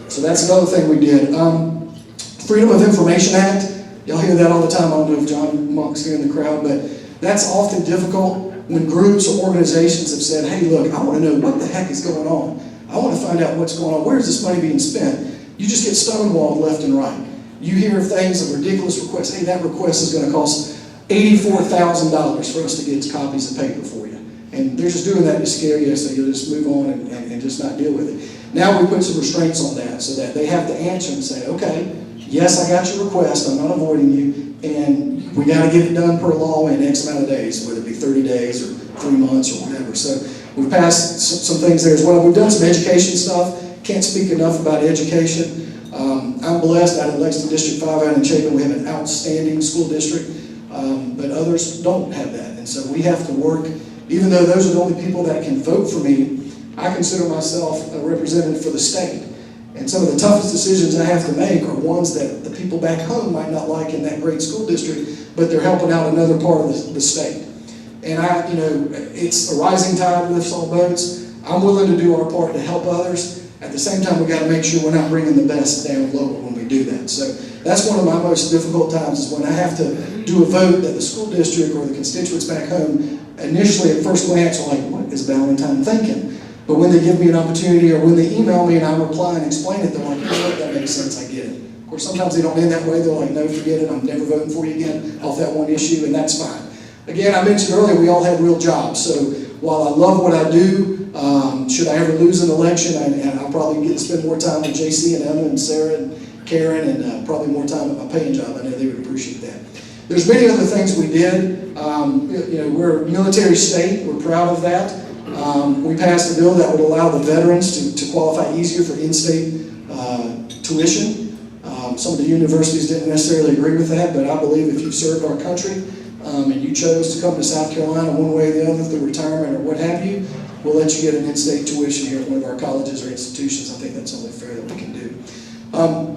So that's another thing we did. Freedom of Information Act. Y'all hear that all the time. I don't know if John Monk's here in the crowd, but that's often difficult when groups or organizations have said, hey, look, I want to know what the heck is going on. I want to find out what's going on. Where is this money being spent? You just get stonewalled left and right. You hear things of ridiculous requests. Hey, that request is going to cost $84,000 for us to get copies of paper for you. And they're just doing that to scare you, so you'll just move on and just not deal with it. Now we put some restraints on that so that they have to answer and say, okay, yes, I got your request, I'm not avoiding you, and we got to get it done per law in X amount of days, whether it be 30 days or 3 months or whatever. So we've passed some things there as well. We've done some education stuff. Can't speak enough about education. I'm blessed out of Lexington District 5 out in Chapin. We have an outstanding school district, but others don't have that. And so we have to work, even though those are the only people that can vote for me, I consider myself a representative for the state. And some of the toughest decisions I have to make are ones that the people back home might not like in that great school district, but they're helping out another part of the state. And it's a rising tide lifts all boats. I'm willing to do our part to help others. At the same time, we got to make sure we're not bringing the best down lower when we do that. So that's one of my most difficult times is when I have to do a vote that the school district or the constituents back home initially at first glance are like, what is Ballentine thinking? But when they give me an opportunity or when they email me and I reply and explain it, they're like, you know what, that makes sense, I get it. Of course, sometimes they don't end that way. They're like, no, forget it, I'm never voting for you again off that one issue, and that's fine. Again, I mentioned earlier, we all have real jobs. So while I love what I do, should I ever lose an election, and I'll probably get to spend more time with JC and Emma and Sarah and Karen and probably more time at my paying job. I know they would appreciate that. There's many other things we did. We're a military state. We're proud of that. We passed a bill that would allow the veterans to qualify easier for in-state tuition. Some of the universities didn't necessarily agree with that, but I believe if you've served our country and you chose to come to South Carolina one way or the other through retirement or what have you, we'll let you get an in-state tuition here at one of our colleges or institutions. I think that's only fair that we can do.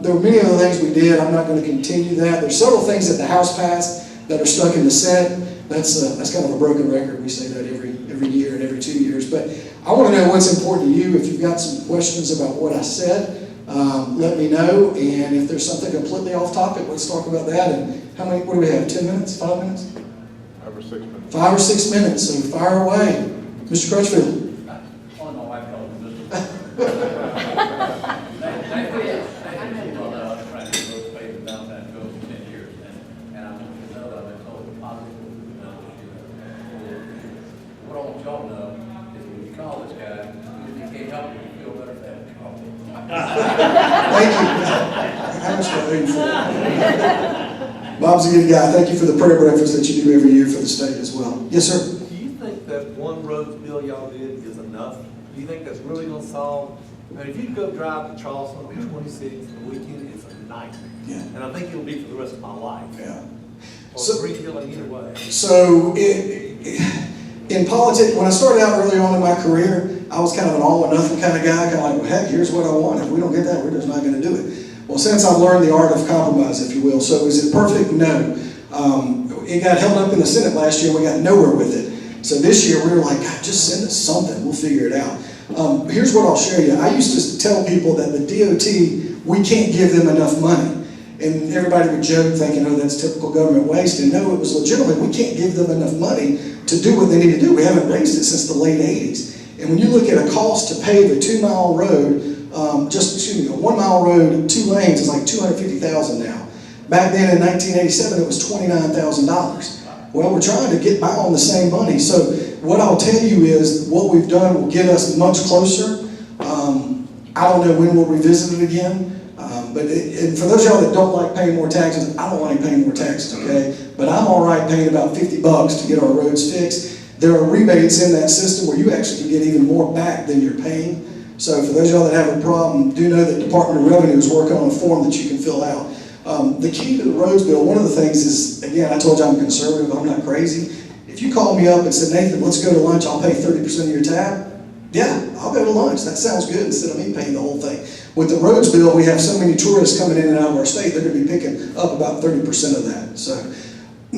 There were many other things we did. I'm not going to continue that. There's several things that the House passed that are stuck in the Senate. That's kind of a broken record. We say that every year and every 2 years. But I want to know what's important to you. If you've got some questions about what I said, let me know. And if there's something completely off topic, let's talk about that. And what do we have, 10 minutes, 5 minutes?
5 or 6 minutes.
5 or 6 minutes, so fire away. Mr. Crutchfield.
Only my wife calls me Mr. Trying to grow space in downtown Joe for 10 years, and I want you to know that I've been told positive. What I want y'all to know is when you call this guy, if he can't help you, you feel better if they call him.
Thank you. How much do I owe you for that? Bob's a good guy. Thank you for the prayer breakfast that you do every year for the state as well. Yes, sir.
Do you think that one road bill y'all did is enough? Do you think that's really going to solve? I mean, if you go drive to Charleston on the 26th, the weekend, it's a nightmare.
Yeah.
And I think it'll be for the rest of my life.
Yeah.
Or
So-
refilling either way.
So in politics, when I started out early on in my career, I was kind of an all or nothing kind of guy, kind of like, well, heck, here's what I want. If we don't get that, we're just not going to do it. Well, since I've learned the art of compromise, if you will, so is it perfect? No. It got held up in the Senate last year, and we got nowhere with it. So this year, we were like, God, just send us something. We'll figure it out. Here's what I'll share you. I used to tell people that the DOT, we can't give them enough money. And everybody would joke thinking, oh, that's typical government waste. And no, it was legitimate. We can't give them enough money to do what they need to do. We haven't raised it since the late 80s. And when you look at a cost to pave a 2-mile road, a 1-mile road, 2 lanes is like $250,000 now. Back then in 1987, it was $29,000. Well, we're trying to get by on the same money. So what I'll tell you is what we've done will get us much closer. I don't know when we'll revisit it again. And for those of y'all that don't like paying more taxes, I don't like paying more taxes, okay? But I'm all right paying about $50 to get our roads fixed. There are rebates in that system where you actually can get even more back than you're paying. So for those of y'all that have a problem, do know that Department of Revenue is working on a form that you can fill out. The key to the roads bill, one of the things is, again, I told you I'm conservative, I'm not crazy. If you call me up and said, Nathan, let's go to lunch, I'll pay 30% of your tab. Yeah, I'll go to lunch. That sounds good instead of me paying the whole thing. With the roads bill, we have so many tourists coming in and out of our state, they're going to be picking up about 30% of that. So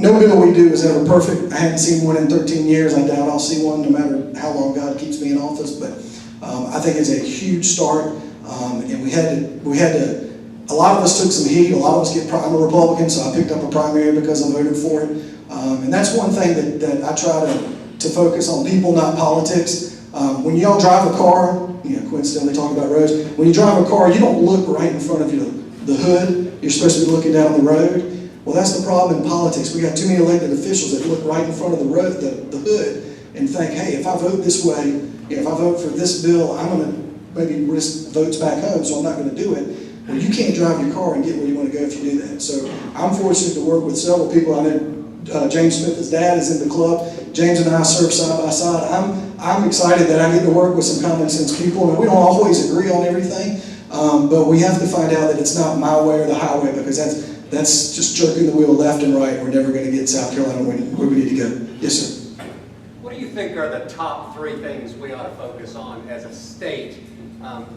no bill we do is ever perfect. I hadn't seen one in 13 years. I doubt I'll see one no matter how long God keeps me in office, but I think it's a huge start, and we had to, a lot of us took some heat, a lot of us I'm a Republican, so I picked up a primary because I voted for it, and that's one thing that I try to focus on people, not politics. When y'all drive a car, coincidentally talking about roads, when you drive a car, you don't look right in front of you, the hood. You're supposed to be looking down the road. Well, that's the problem in politics. We got too many elected officials that look right in front of the road, the hood, and think, hey, if I vote this way, if I vote for this bill, I'm going to maybe risk votes back home, so I'm not going to do it. Well, you can't drive your car and get where you want to go if you do that. So I'm fortunate to work with several people. I know James Smith, his dad, is in the club. James and I serve side by side. I'm excited that I get to work with some common sense people. And we don't always agree on everything, but we have to find out that it's not my way or the highway, because that's just jerking the wheel left and right. We're never going to get South Carolina where we need to go. Yes, sir.
What do you think are the top 3 things we ought to focus on as a state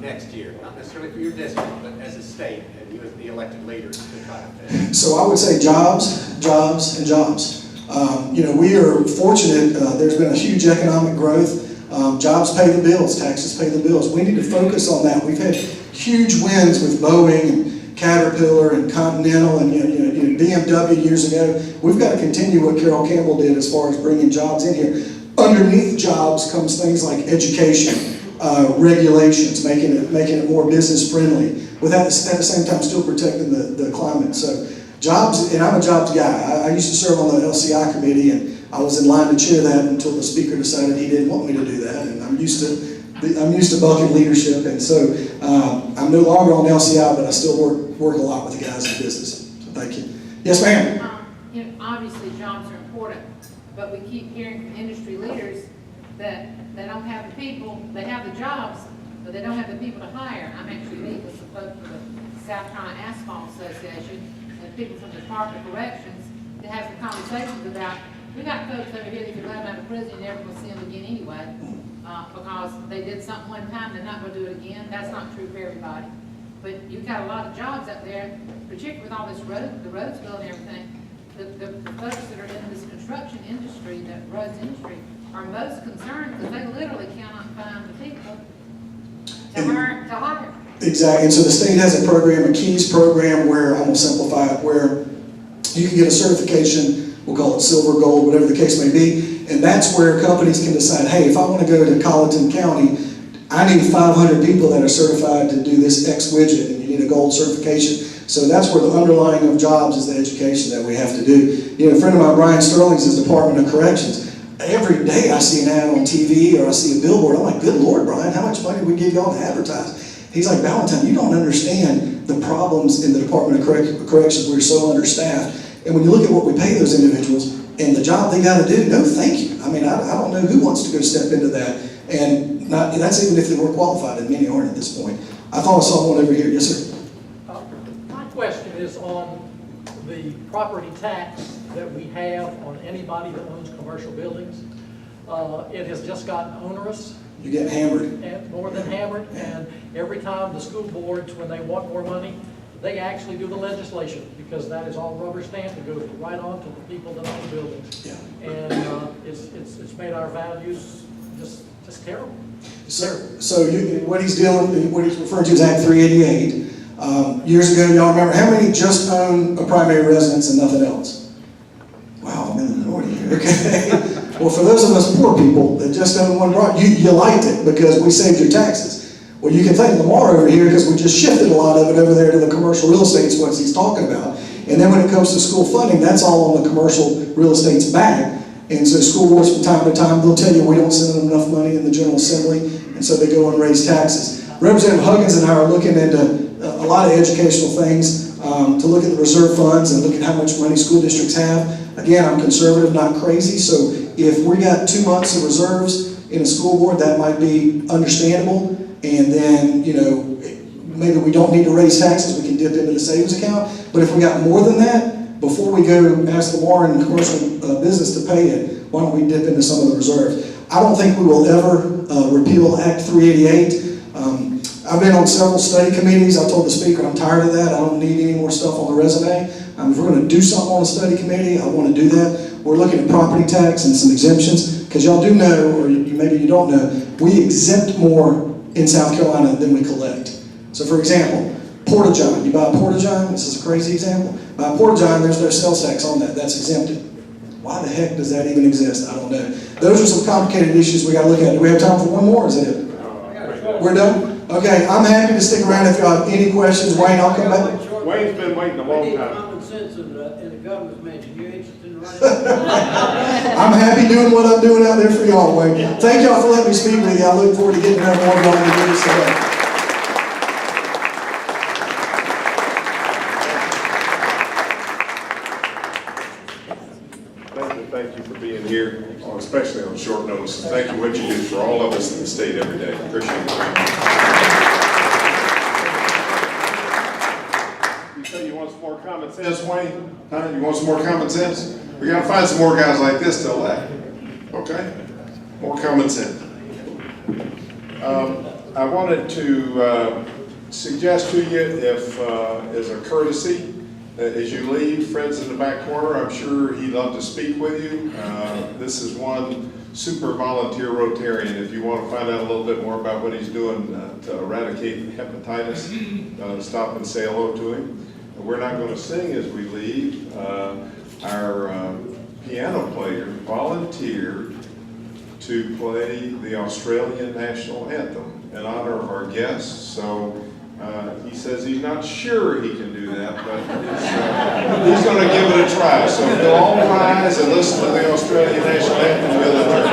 next year? Not necessarily for your district, but as a state, and you as the elected leaders to try to fix.
So I would say jobs, jobs, and jobs. We are fortunate. There's been a huge economic growth. Jobs pay the bills, taxes pay the bills. We need to focus on that. We've had huge wins with Boeing and Caterpillar and Continental and BMW years ago. We've got to continue what Carol Campbell did as far as bringing jobs in here. Underneath jobs comes things like education, regulations, making it more business friendly, with at the same time still protecting the climate. So jobs, and I'm a jobs guy. I used to serve on the LCI committee, and I was in line to chair that until the speaker decided he didn't want me to do that, and I'm used to bucking leadership, and so I'm no longer on LCI, but I still work a lot with the guys in business. So thank you. Yes, ma'am.
Obviously, jobs are important, but we keep hearing from industry leaders that they don't have the people. They have the jobs, but they don't have the people to hire. I'm actually meeting with some folks from the South Carolina Asphalt Association and people from the Department of Corrections to have some conversations about. We got folks over here that if you let them out of prison, you're never going to see them again anyway, because they did something one time, they're not going to do it again. That's not true for everybody. But you've got a lot of jobs up there, particularly with all this the roads built and everything. The folks that are in this construction industry, the roads industry, are most concerned because they literally cannot find the people to hire.
Exactly. And so the state has a program, a KEYS program, where I'm going to simplify it, where you can get a certification. We'll call it silver, gold, whatever the case may be. And that's where companies can decide, hey, if I want to go to Colleton County, I need 500 people that are certified to do this X widget, and you need a gold certification. So that's where the underlying of jobs is the education that we have to do. A friend of mine, Brian Sterling's his Department of Corrections. Every day I see an ad on TV or I see a billboard. I'm like, good Lord, Brian, how much money do we give y'all to advertise? He's like, Ballentine, you don't understand the problems in the Department of Corrections. We're so understaffed. And when you look at what we pay those individuals and the job they got to do, no thank you. I mean, I don't know who wants to go step into that. And that's even if they were qualified, and many aren't at this point. I thought I saw one over here. Yes, sir.
My question is on the property tax that we have on anybody that owns commercial buildings. It has just gotten onerous.
You get hammered.
And more than hammered. And every time the school boards, when they want more money, they actually do the legislation, because that is all rubber stamped and goes right on to the people that own the buildings.
Yeah.
And it's made our values just terrible.
So what he's referring to is Act 388. Years ago, y'all remember how many just own a primary residence and nothing else? Wow, I'm in the minority here. Okay. Well, for those of us poor people that just own one property, you liked it because we saved your taxes. Well, you can thank Lamar over here because we just shifted a lot of it over there to the commercial real estate, is what he's talking about. And then when it comes to school funding, that's all on the commercial real estate's back. And so school boards from time to time, they'll tell you we don't send them enough money in the General Assembly, and so they go and raise taxes. Representative Huggins and I are looking into a lot of educational things to look at the reserve funds and look at how much money school districts have. Again, I'm conservative, not crazy, so if we got 2 months of reserves in a school board, that might be understandable. And then, maybe we don't need to raise taxes, we can dip into the savings account. But if we got more than that, before we go ask Lamar and commercial business to pay it, why don't we dip into some of the reserves? I don't think we will ever repeal Act 388. I've been on several study committees. I told the speaker I'm tired of that. I don't need any more stuff on the resume. If we're going to do something on a study committee, I want to do that. We're looking at property tax and some exemptions, because y'all do know, or maybe you don't know, we exempt more in South Carolina than we collect. So for example, Porta-John, you buy a Porta-John, this is a crazy example, buy a Porta-John, there's no sales tax on that, that's exempted. Why the heck does that even exist? I don't know. Those are some complicated issues we got to look at. Do we have time for one more, or is that it? We're done? Okay, I'm happy to stick around if you have any questions. Wayne, I'll come back.
Wayne's been waiting a long time.
Common sense in the governor's mansion. You interested in writing?
I'm happy doing what I'm doing out there for y'all, Wayne. Thank y'all for letting me speak with you. I look forward to getting to know more of y'all in the years ahead.
Thank you for being here, especially on short notice. Thank you for what you do for all of us in the state every day. Appreciate it. You say you want some more common sense, Wayne? Huh? You want some more common sense? We got to find some more guys like this to elect. Okay? More common sense. I wanted to suggest to you, if as a courtesy, as you leave, Fred's in the back corner. I'm sure he'd love to speak with you. This is one super volunteer Rotarian. If you want to find out a little bit more about what he's doing to eradicate hepatitis, stop and say hello to him. We're not going to sing as we leave. Our piano player volunteered to play the Australian national anthem in honor of our guests. So he says he's not sure he can do that, but he's going to give it a try. So if you'll all rise and listen to the Australian national anthem, we'll adjourn.